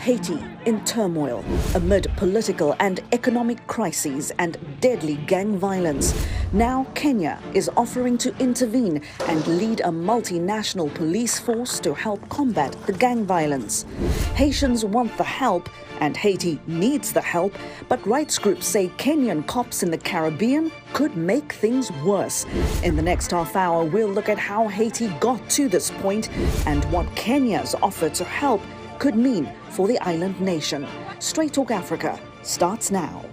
Haiti in turmoil amid political and economic crises and deadly gang violence. Now Kenya is offering to intervene and lead a multinational police force to help combat the gang violence. Haitians want the help and Haiti needs the help, but rights groups say Kenyan cops in the Caribbean could make things worse. In the next half hour, we'll look at how Haiti got to this point and what Kenya's offer to help could mean for the island nation. Straight Talk Africa starts now.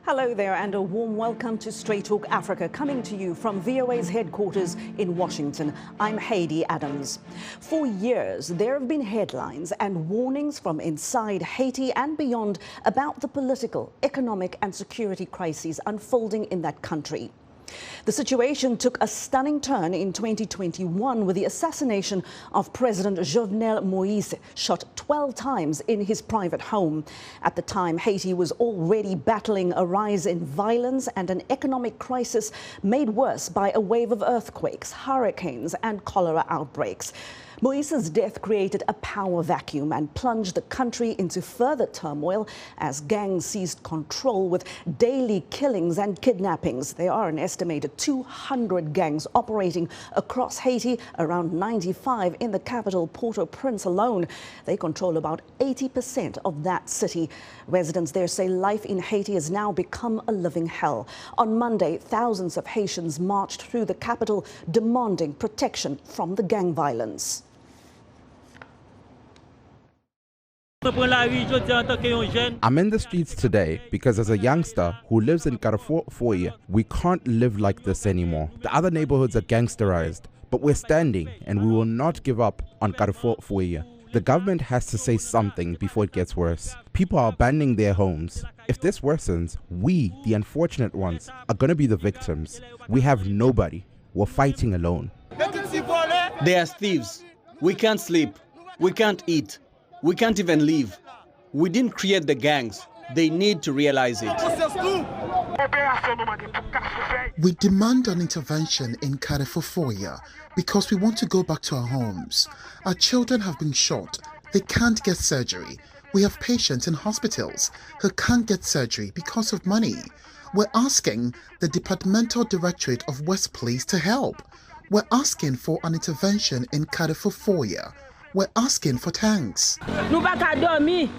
Hello there and a warm welcome to Straight Talk Africa, coming to you from VOA's headquarters in Washington. I'm Heidi Adams. For years, there have been headlines and warnings from inside Haiti and beyond about the political, economic and security crises unfolding in that country. The situation took a stunning turn in 2021 with the assassination of President Jovenel Moïse, shot 12 times in his private home. At the time, Haiti was already battling a rise in violence and an economic crisis made worse by a wave of earthquakes, hurricanes and cholera outbreaks. Moïse's death created a power vacuum and plunged the country into further turmoil as gangs seized control with daily killings and kidnappings. There are an estimated 200 gangs operating across Haiti, around 95 in the capital Port-au-Prince alone. They control about 80% of that city. Residents there say life in Haiti has now become a living hell. On Monday, thousands of Haitians marched through the capital demanding protection from the gang violence. I'm in the streets today because as a youngster who lives in Carrefour Foye, we can't live like this anymore. The other neighborhoods are gangsterized, but we're standing and we will not give up on Carrefour Foye. The government has to say something before it gets worse. People are abandoning their homes. If this worsens, we, the unfortunate ones, are going to be the victims. We have nobody. We're fighting alone. They are thieves. We can't sleep. We can't eat. We can't even leave. We didn't create the gangs. They need to realize it. We demand an intervention in Carrefour Foye because we want to go back to our homes. Our children have been shot. They can't get surgery. We have patients in hospitals who can't get surgery because of money. We're asking the Departmental Directorate of West Police to help. We're asking for an intervention in Carrefour Foye. We're asking for tanks.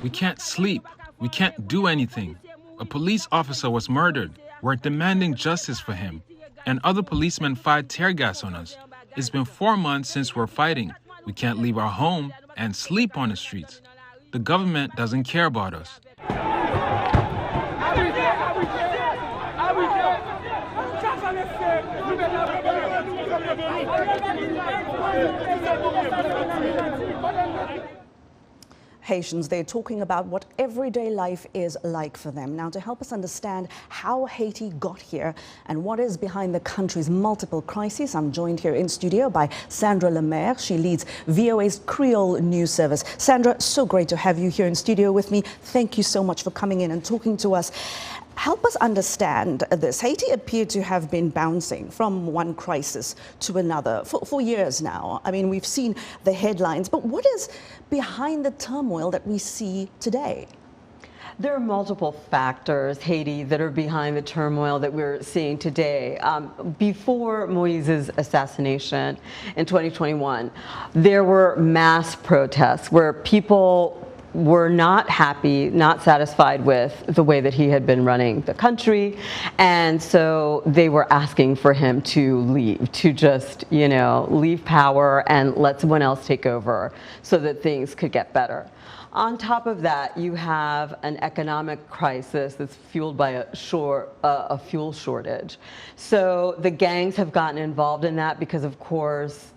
We can't sleep. We can't do anything. A police officer was murdered. We're demanding justice for him. And other policemen fired tear gas on us. It's been 4 months since we're fighting. We can't leave our home and sleep on the streets. The government doesn't care about us. Haitians, they're talking about what everyday life is like for them. Now, to help us understand how Haiti got here and what is behind the country's multiple crises, I'm joined here in studio by Sandra Lemaire. She leads VOA's Creole News Service. Sandra, so great to have you here in studio with me. Thank you so much for coming in and talking to us. Help us understand this. Haiti appeared to have been bouncing from one crisis to another for years now. I mean, we've seen the headlines, but what is behind the turmoil that we see today? There are multiple factors, Haiti, that are behind the turmoil that we're seeing today. Before Moïse's assassination in 2021, there were mass protests where people were not happy, not satisfied with the way that he had been running the country. And so they were asking for him to leave, to just, leave power and let someone else take over so that things could get better. On top of that, you have an economic crisis that's fueled by a fuel shortage. So the gangs have gotten involved in that because, of course,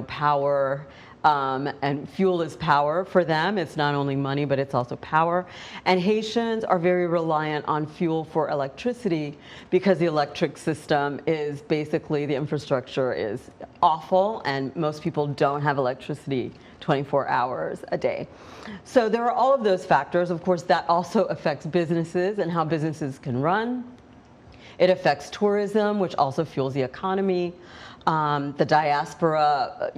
power and fuel is power for them. It's not only money, but it's also power. And Haitians are very reliant on fuel for electricity because the electric system is basically, the infrastructure is awful and most people don't have electricity 24 hours a day. So there are all of those factors. Of course, that also affects businesses and how businesses can run. It affects tourism, which also fuels the economy. The diaspora,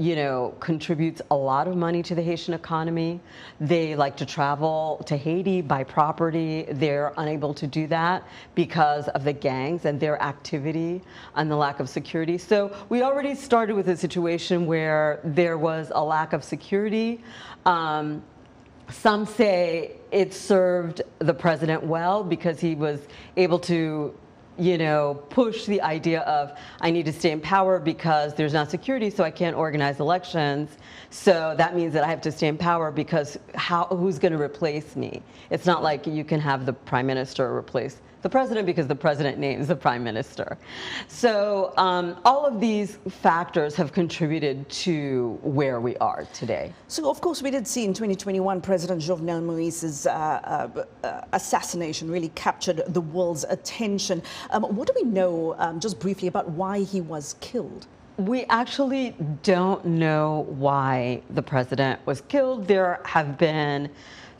contributes a lot of money to the Haitian economy. They like to travel to Haiti, buy property. They're unable to do that because of the gangs and their activity and the lack of security. So we already started with a situation where there was a lack of security. Some say it served the president well because he was able to push the idea of I need to stay in power because there's not security, so I can't organize elections. So that means that I have to stay in power because who's going to replace me? It's not like you can have the prime minister replace the president because the president names the prime minister. So all of these factors have contributed to where we are today. So, of course, we did see in 2021 President Jovenel Moïse's assassination really captured the world's attention. What do we know, just briefly, about why he was killed? We actually don't know why the president was killed. There have been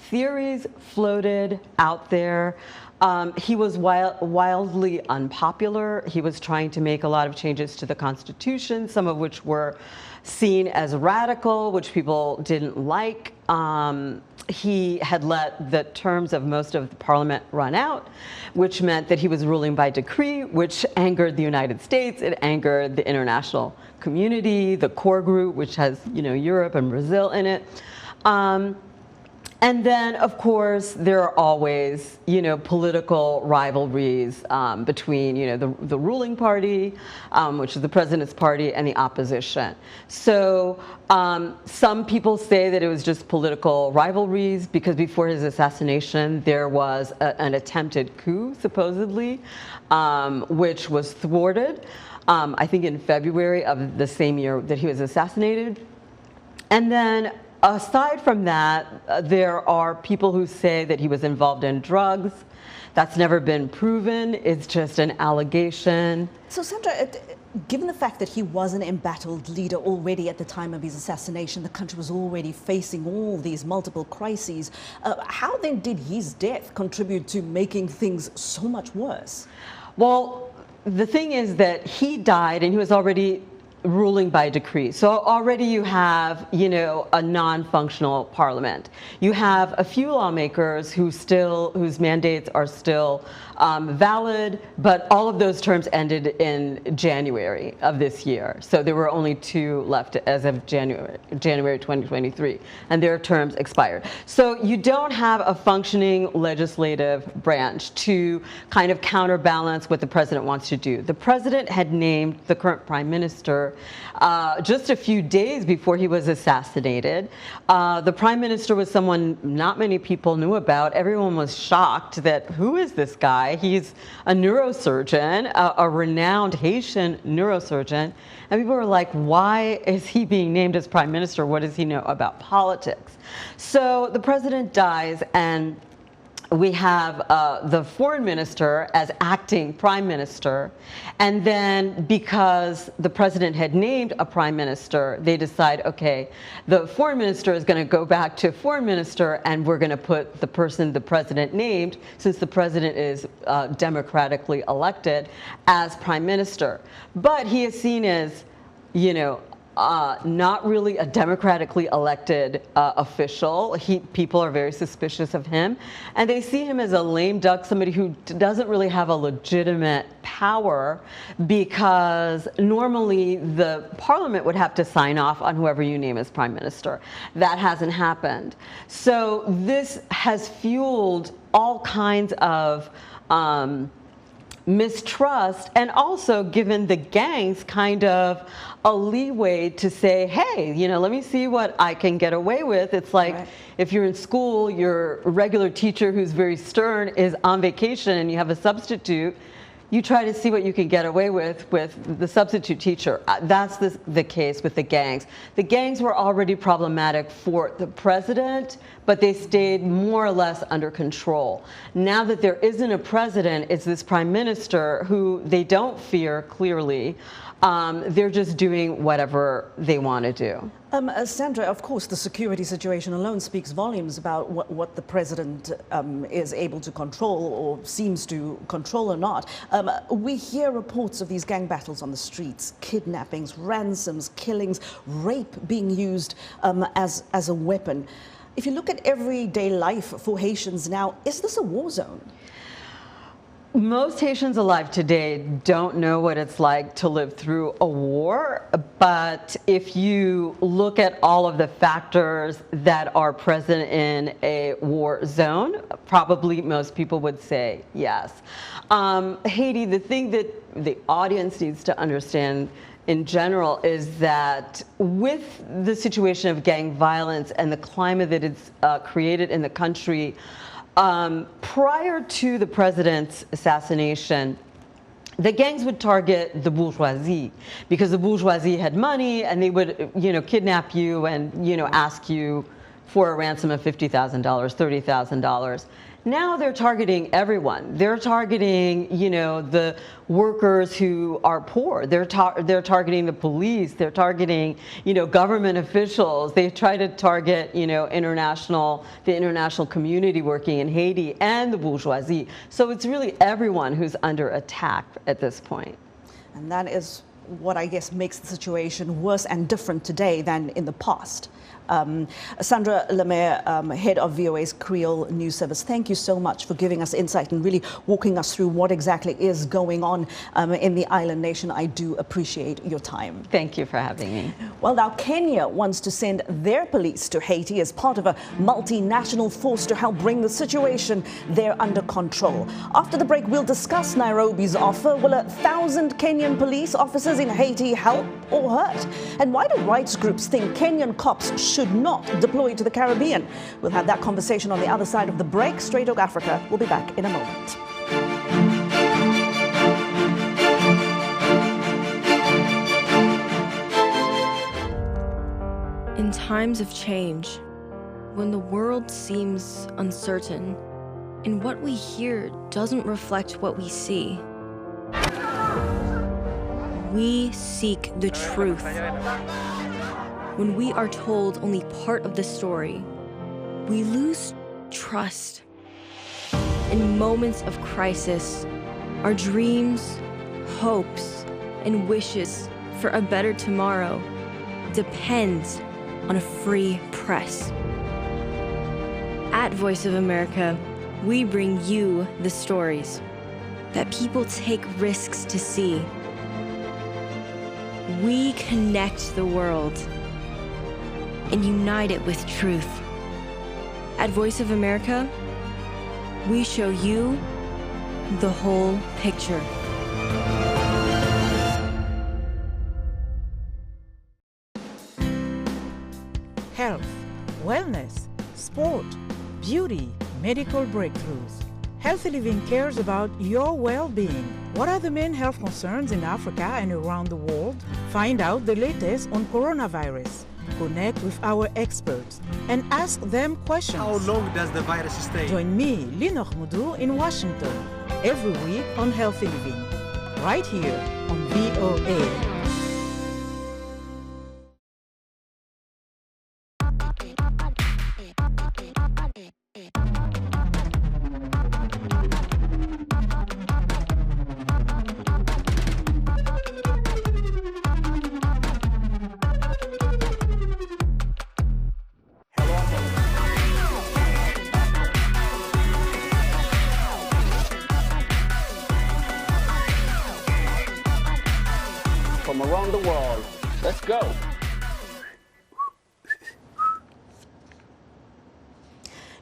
theories floated out there. He was wildly unpopular. He was trying to make a lot of changes to the Constitution, some of which were seen as radical, which people didn't like. He had let the terms of most of the parliament run out, which meant that he was ruling by decree, which angered the United States. It angered the international community, the core group, which has, Europe and Brazil in it. And then, of course, there are always, political rivalries between, the ruling party, which is the president's party, and the opposition. So some people say that it was just political rivalries because before his assassination, there was an attempted coup, supposedly, which was thwarted, I think in February of the same year that he was assassinated. And then aside from that, there are people who say that he was involved in drugs. That's never been proven. It's just an allegation. So, Sandra, given the fact that he was an embattled leader already at the time of his assassination, the country was already facing all these multiple crises, how then did his death contribute to making things so much worse? Well, the thing is that he died and he was already ruling by decree. So already you have, a non-functional parliament. You have a few lawmakers whose mandates are still valid, but all of those terms ended in January of this year. So there were only 2 left as of January 2023, and their terms expired. So you don't have a functioning legislative branch to kind of counterbalance what the president wants to do. The president had named the current prime minister just a few days before he was assassinated. The prime minister was someone not many people knew about. Everyone was shocked that, who is this guy? He's a neurosurgeon, a renowned Haitian neurosurgeon. And people were like, why is he being named as prime minister? What does he know about politics? So the president dies, and we have the foreign minister as acting prime minister. And then because the president had named a prime minister, they decide, okay, the foreign minister is going to go back to foreign minister, and we're going to put the person the president named, since the president is democratically elected, as prime minister. But he is seen as, not really a democratically elected official. People are very suspicious of him, and they see him as a lame duck, somebody who doesn't really have a legitimate power, because normally the parliament would have to sign off on whoever you name as prime minister. That hasn't happened. So this has fueled all kinds of mistrust, and also given the gangs kind of a leeway to say, hey, let me see what I can get away with. It's like, right, if you're in school, your regular teacher who's very stern is on vacation and you have a substitute, you try to see what you can get away with the substitute teacher. That's the case with the gangs. The gangs were already problematic for the president, but they stayed more or less under control. Now that there isn't a president, it's this prime minister who they don't fear, clearly. They're just doing whatever they want to do. Sandra, of course, the security situation alone speaks volumes about what the president is able to control or seems to control or not. We hear reports of these gang battles on the streets, kidnappings, ransoms, killings, rape being used as a weapon. If you look at everyday life for Haitians now, is this a war zone? Most Haitians alive today don't know what it's like to live through a war, but if you look at all of the factors that are present in a war zone, probably most people would say yes. Haiti, the thing that the audience needs to understand in general is that with the situation of gang violence and the climate that it's created in the country, prior to the president's assassination, the gangs would target the bourgeoisie because the bourgeoisie had money and they would, kidnap you and, ask you for a ransom of $50,000, $30,000. Now they're targeting everyone. They're targeting, the workers who are poor. They're targeting the police. They're targeting, government officials. They try to target, the international community working in Haiti and the bourgeoisie. So it's really everyone who's under attack at this point. And that is what I guess makes the situation worse and different today than in the past. Sandra Lemaire, head of VOA's Creole News Service, thank you so much for giving us insight and really walking us through what exactly is going on in the island nation. I do appreciate your time. Thank you for having me. Well, now Kenya wants to send their police to Haiti as part of a multinational force to help bring the situation there under control. After the break, we'll discuss Nairobi's offer. Will 1,000 Kenyan police officers in Haiti help or hurt? And why do rights groups think Kenyan cops should not deploy to the Caribbean? We'll have that conversation on the other side of the break. Straight Talk Africa will be back in a moment. In times of change, when the world seems uncertain and what we hear doesn't reflect what we see, we seek the truth. When we are told only part of the story, we lose trust. In moments of crisis, our dreams, hopes, and wishes for a better tomorrow depends on a free press. At Voice of America, we bring you the stories that people take risks to see. We connect the world and unite it with truth. At Voice of America, we show you the whole picture. Health, wellness, sport, beauty, medical breakthroughs. Healthy Living cares about your well-being. What are the main health concerns in Africa and around the world? Find out the latest on coronavirus. Connect with our experts and ask them questions. How long does the virus stay? Join me, Lina Khmoudou, in Washington every week on Healthy Living, right here on VOA. From around the world. Let's go.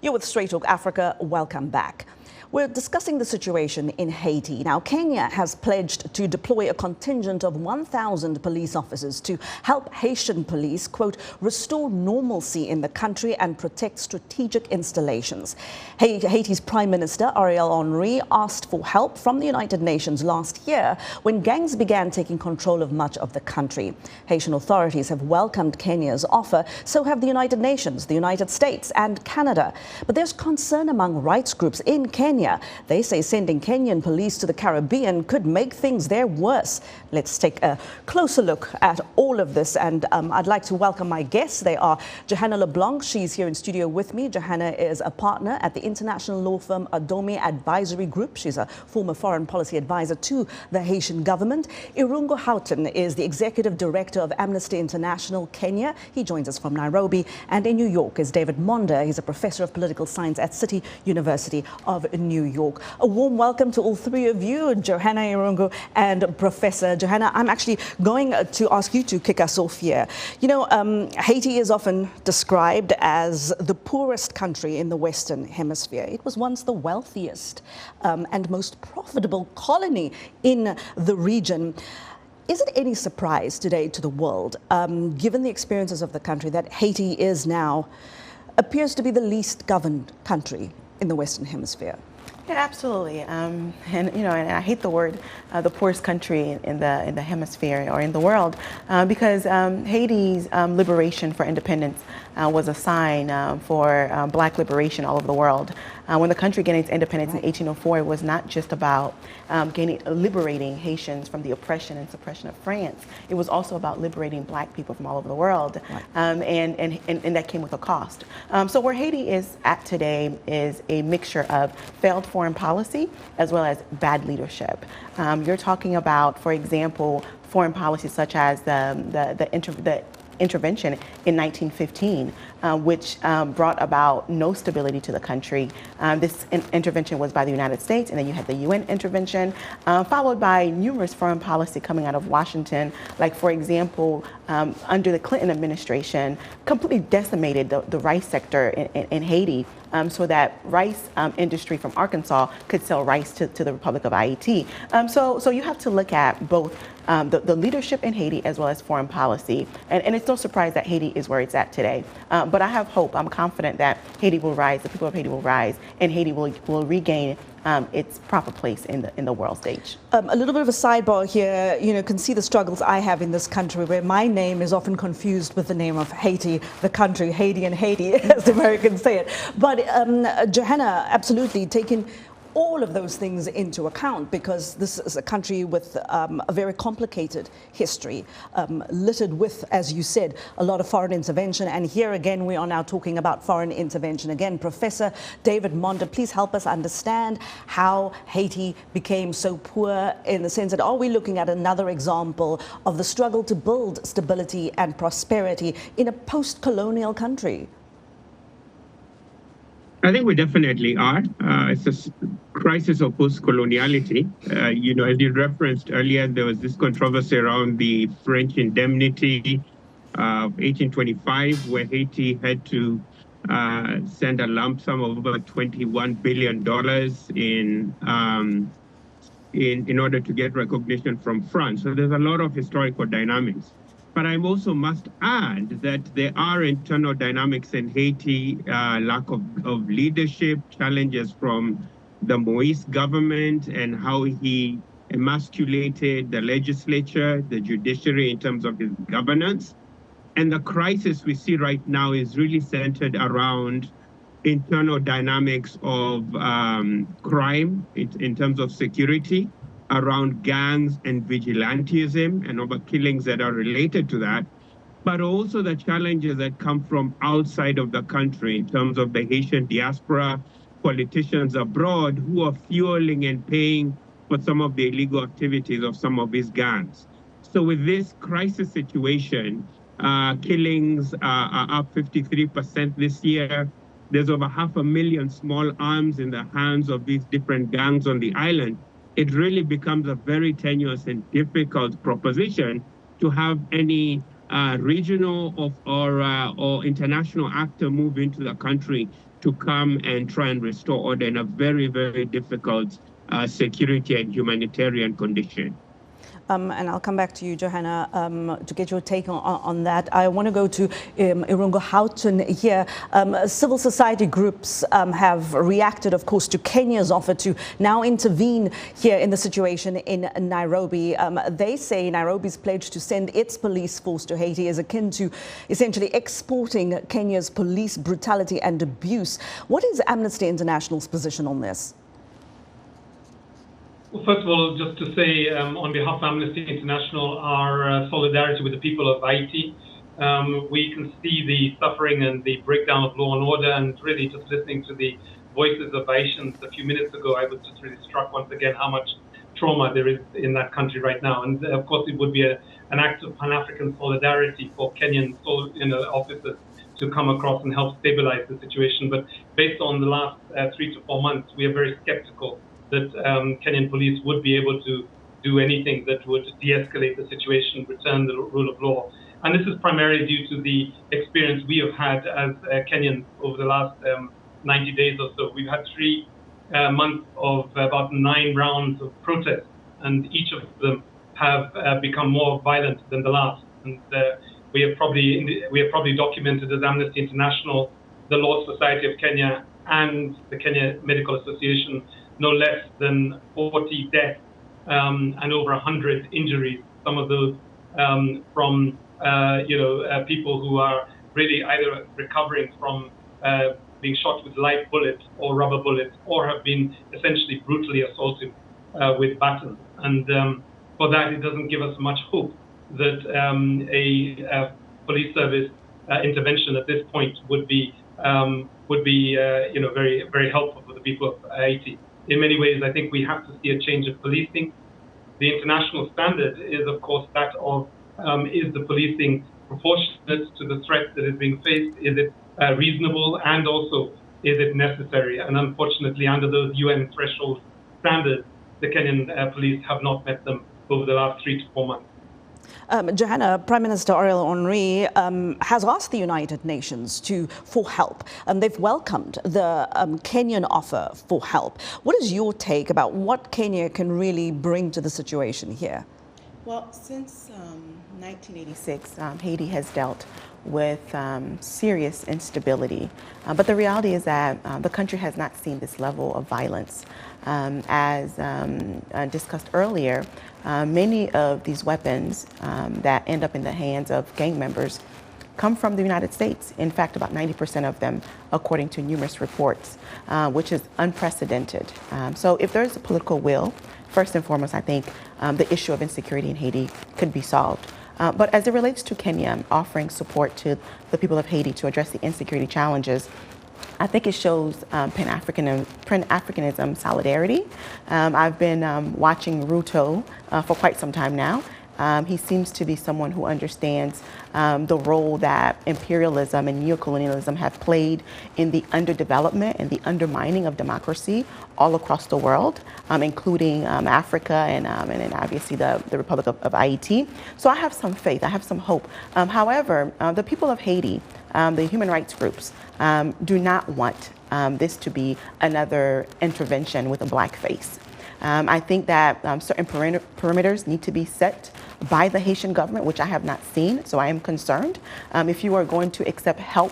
You're with Straight Talk Africa. Welcome back. We're discussing the situation in Haiti. Now, Kenya has pledged to deploy a contingent of 1,000 police officers to help Haitian police, quote, restore normalcy in the country and protect strategic installations. Haiti's Prime Minister, Ariel Henry, asked for help from the United Nations last year when gangs began taking control of much of the country. Haitian authorities have welcomed Kenya's offer, so have the United Nations, the United States and Canada. But there's concern among rights groups in Kenya Kenya. They say sending Kenyan police to the Caribbean could make things there worse. Let's take a closer look at all of this, and I'd like to welcome my guests. They are Johanna LeBlanc. She's here in studio with me. Johanna is a partner at the international law firm Adomi Advisory Group. She's a former foreign policy advisor to the Haitian government. Irungo Houghton is the executive director of Amnesty International Kenya. He joins us from Nairobi. And in New York is David Monda. He's a professor of political science at City University of New York. A warm welcome to all three of you, Johanna, Irungo, and Professor. Johanna, I'm actually going to ask you to kick us off here. You know, Haiti is often described as the poorest country in the Western Hemisphere. It was once the wealthiest and most profitable colony in the region. Is it any surprise today to the world, given the experiences of the country, that Haiti is now appears to be the least governed country in the Western Hemisphere? Yeah, absolutely. And you know, and I hate the word the poorest country in the hemisphere or in the world because Haiti's liberation for independence was a sign for Black liberation all over the world. When the country gained its independence in 1804, it was not just about liberating Haitians from the oppression and suppression of France. It was also about liberating Black people from all over the world, and that came with a cost. So where Haiti is at today is a mixture of failed foreign policy as well as bad leadership. You're talking about, for example, foreign policy such as the intervention in 1915, which brought about no stability to the country. This intervention was by the United States, and then you had the UN intervention, followed by numerous foreign policy coming out of Washington, like, for example, under the Clinton administration, completely decimated the rice sector in Haiti, so that rice industry from Arkansas could sell rice to the Republic of Haiti. So you have to look at both the leadership in Haiti as well as foreign policy. And it's no surprise that Haiti is where it's at today. But I have hope. I'm confident that Haiti will rise, the people of Haiti will rise, and Haiti will regain its proper place in the world stage. A little bit of a sidebar here. You know, can see the struggles I have in this country, where my name is often confused with the name of Haiti, the country, Haiti and Haiti, as the Americans say it. But Johanna, absolutely taking all of those things into account, because this is a country with a very complicated history, littered with, as you said, a lot of foreign intervention. And here again, we are now talking about foreign intervention again. Professor David Monda, please help us understand how Haiti became so poor, in the sense that, are we looking at another example of the struggle to build stability and prosperity in a post-colonial country? I think we definitely are. It's a crisis of post-coloniality. You know, as you referenced earlier, there was this controversy around the French indemnity of 1825, where Haiti had to send a lump sum of over $21 billion in order to get recognition from France. So there's a lot of historical dynamics. But I also must add that there are internal dynamics in Haiti, lack of leadership, challenges from the Moïse government and how he emasculated the legislature, the judiciary in terms of his governance. And the crisis we see right now is really centered around internal dynamics of crime in terms of security, around gangs and vigilantism and over killings that are related to that, but also the challenges that come from outside of the country in terms of the Haitian diaspora, politicians abroad who are fueling and paying for some of the illegal activities of some of these gangs. So with this crisis situation, killings are up 53% this year. There's over 500,000 small arms in the hands of these different gangs on the island. It really becomes a very tenuous and difficult proposition to have any regional or international actor move into the country to come and try and restore order in a very, very difficult security and humanitarian condition. And I'll come back to you, Johanna, to get your take on that. I want to go to Irungo Houghton here. Civil society groups have reacted, of course, to Kenya's offer to now intervene here in the situation in Nairobi. They say Nairobi's pledge to send its police force to Haiti is akin to essentially exporting Kenya's police brutality and abuse. What is Amnesty International's position on this? Well, first of all, just to say on behalf of Amnesty International, our solidarity with the people of Haiti. We can see the suffering and the breakdown of law and order, and really just listening to the voices of Haitians a few minutes ago, I was just really struck once again how much trauma there is in that country right now. And of course, it would be an act of Pan-African solidarity for Kenyan officers to come across and help stabilize the situation. But based on the last 3 to 4 months, we are very skeptical that Kenyan police would be able to do anything that would de-escalate the situation, return the rule of law. And this is primarily due to the experience we have had as Kenyans over the last 90 days or so. We've had 3 months of about 9 rounds of protests, and each of them have become more violent than the last. And we have probably documented as Amnesty International, the Law Society of Kenya, and the Kenya Medical Association no less than 40 deaths and over 100 injuries. Some of those from people who are really either recovering from being shot with live bullets or rubber bullets, or have been essentially brutally assaulted with batons. And for that, it doesn't give us much hope that a police service intervention at this point would be very, very helpful for the people of Haiti. In many ways, I think we have to see a change of policing. The international standard is, of course, that of is the policing proportionate to the threat that is being faced? Is it reasonable? And also, is it necessary? And unfortunately, under those UN threshold standards, the Kenyan police have not met them over the last 3 to 4 months. Johanna, Prime Minister Ariel Henry has asked the United Nations for help, and they've welcomed the Kenyan offer for help. What is your take about what Kenya can really bring to the situation here? Well, since 1986, Haiti has dealt with serious instability. But the reality is that the country has not seen this level of violence. As discussed earlier, many of these weapons that end up in the hands of gang members come from the United States. In fact, about 90% of them, according to numerous reports, which is unprecedented. So if there's a political will, first and foremost, I think the issue of insecurity in Haiti could be solved. But as it relates to Kenya offering support to the people of Haiti to address the insecurity challenges, I think it shows Pan-Africanism solidarity. I've been watching Ruto for quite some time now. He seems to be someone who understands the role that imperialism and neocolonialism have played in the underdevelopment and the undermining of democracy all across the world, including Africa and obviously the Republic of Haiti. So I have some faith, I have some hope. However, the people of Haiti, the human rights groups, do not want this to be another intervention with a black face. I think that certain perimeters need to be set by the Haitian government, which I have not seen, so I am concerned. If you are going to accept help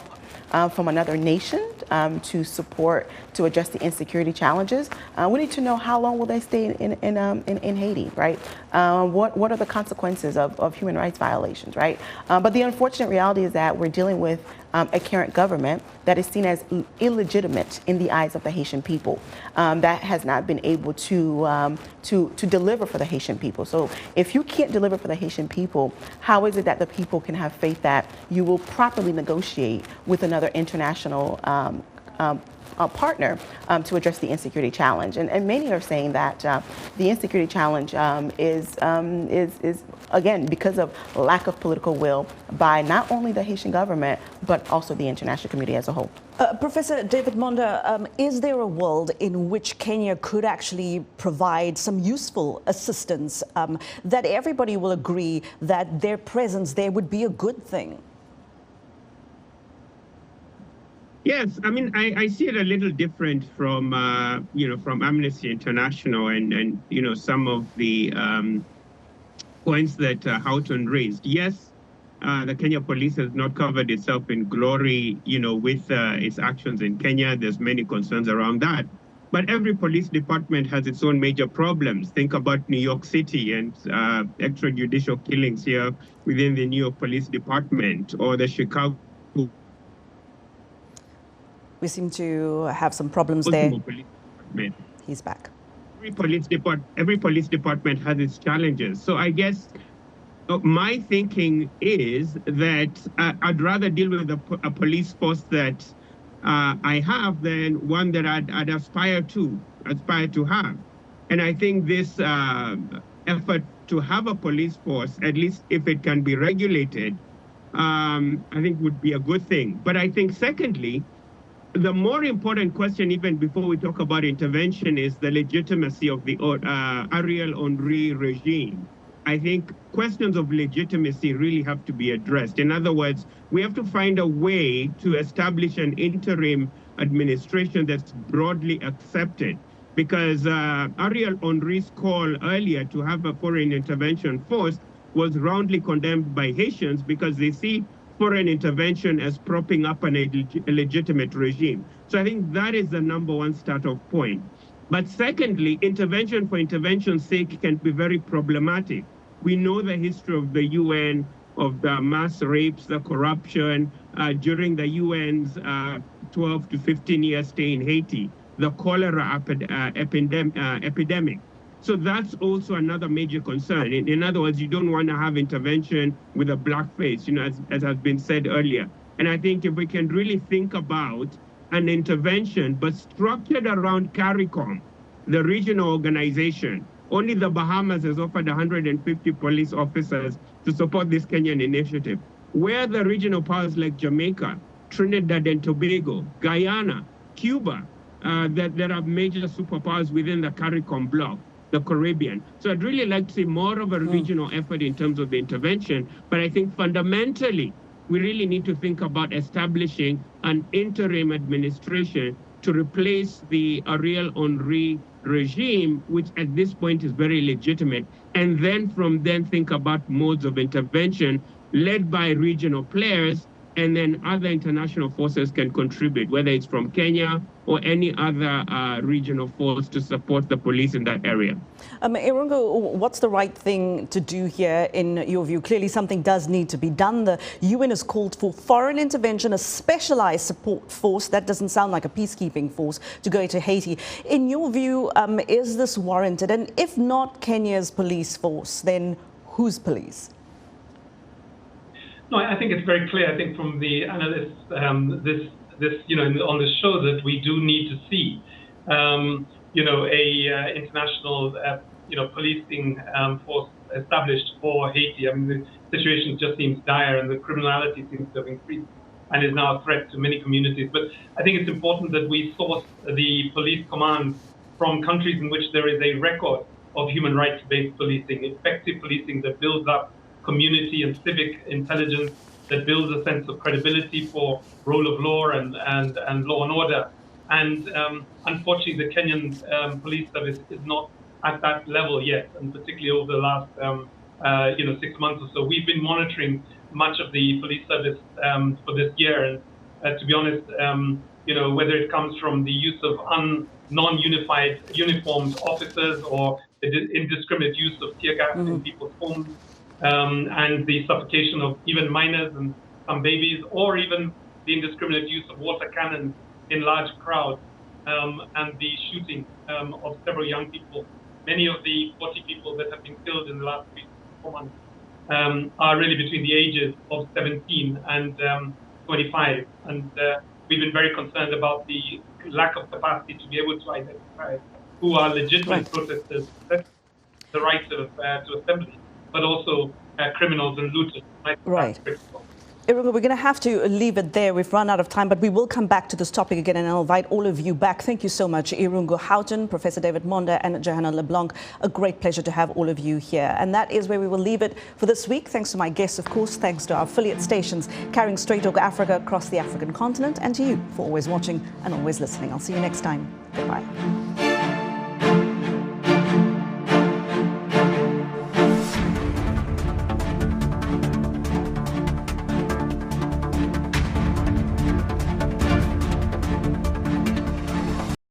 from another nation to address the insecurity challenges, we need to know how long will they stay in Haiti, right? What are the consequences of human rights violations, right? But the unfortunate reality is that we're dealing with a current government that is seen as illegitimate in the eyes of the Haitian people, that has not been able to deliver for the Haitian people. So if you can't deliver for the Haitian people, how is it that the people can have faith that you will properly negotiate with another international partner to address the insecurity challenge? And many are saying that the insecurity challenge is again because of lack of political will by not only the Haitian government but also the international community as a whole. Professor David Monda, is there a world in which Kenya could actually provide some useful assistance that everybody will agree that their presence there would be a good thing? Yes, I mean, I see it a little different from, from Amnesty International and some of the points that Houghton raised. Yes, the Kenya police has not covered itself in glory, with its actions in Kenya. There's many concerns around that. But every police department has its own major problems. Think about New York City and extrajudicial killings here within the New York Police Department, or the Chicago. We seem to have some problems there. He's back. every police department has its challenges. So I guess my thinking is that I'd rather deal with a police force that I have than one that I'd aspire to have. And I think this effort to have a police force, at least if it can be regulated, I think would be a good thing. But I think secondly, the more important question, even before we talk about intervention, is the legitimacy of the Ariel Henry regime. I think questions of legitimacy really have to be addressed. In other words, we have to find a way to establish an interim administration that's broadly accepted. Because Ariel Henry's call earlier to have a foreign intervention force was roundly condemned by Haitians because they see foreign intervention as propping up a legitimate regime. So I think that is the #1 start-off point. But secondly, intervention for intervention's sake can be very problematic. We know the history of the UN, of the mass rapes, the corruption during the UN's 12 to 15-year stay in Haiti, the cholera epidemic. So that's also another major concern. In other words, you don't want to have intervention with a black face, as has been said earlier. And I think if we can really think about an intervention, but structured around CARICOM, the regional organization, only the Bahamas has offered 150 police officers to support this Kenyan initiative. Where the regional powers like Jamaica, Trinidad and Tobago, Guyana, Cuba, that are major superpowers within the CARICOM bloc, the Caribbean. So I'd really like to see more of a regional effort in terms of the intervention. But I think fundamentally, we really need to think about establishing an interim administration to replace the Ariel Henry regime, which at this point is very legitimate, and then from then think about modes of intervention led by regional players, and then other international forces can contribute, whether it's from Kenya or any other regional force to support the police in that area. Irungu, what's the right thing to do here in your view? Clearly something does need to be done. The UN has called for foreign intervention, a specialized support force, that doesn't sound like a peacekeeping force, to go to Haiti. In your view, is this warranted? And if not Kenya's police force, then whose police? No, I think it's very clear. I think from the analysts, on the show that we do need to see, international, policing force established for Haiti. I mean, the situation just seems dire, and the criminality seems to have increased, and is now a threat to many communities. But I think it's important that we source the police commands from countries in which there is a record of human rights-based policing, effective policing that builds up community and civic intelligence, that builds a sense of credibility for rule of law and law and order. And unfortunately, the Kenyan police service is not at that level yet, and particularly over the last 6 months or so. We've been monitoring much of the police service for this year, and to be honest, whether it comes from the use of non-unified uniformed officers or the indiscriminate use of tear gas in people's homes, and the suffocation of even minors and some babies, or even the indiscriminate use of water cannons in large crowds, and the shooting of several young people. Many of the 40 people that have been killed in the last 3 to 4 months are really between the ages of 17 and 25. And we've been very concerned about the lack of capacity to be able to identify who are legitimate protesters, the right to assembly, but also criminals and looters. Right. Irungu, we're going to have to leave it there. We've run out of time, but we will come back to this topic again, and I'll invite all of you back. Thank you so much, Irungu Houghton, Professor David Monda, and Johanna LeBlanc. A great pleasure to have all of you here. And that is where we will leave it for this week. Thanks to my guests, of course. Thanks to our affiliate stations carrying Straight Talk Africa across the African continent, and to you for always watching and always listening. I'll see you next time. Goodbye.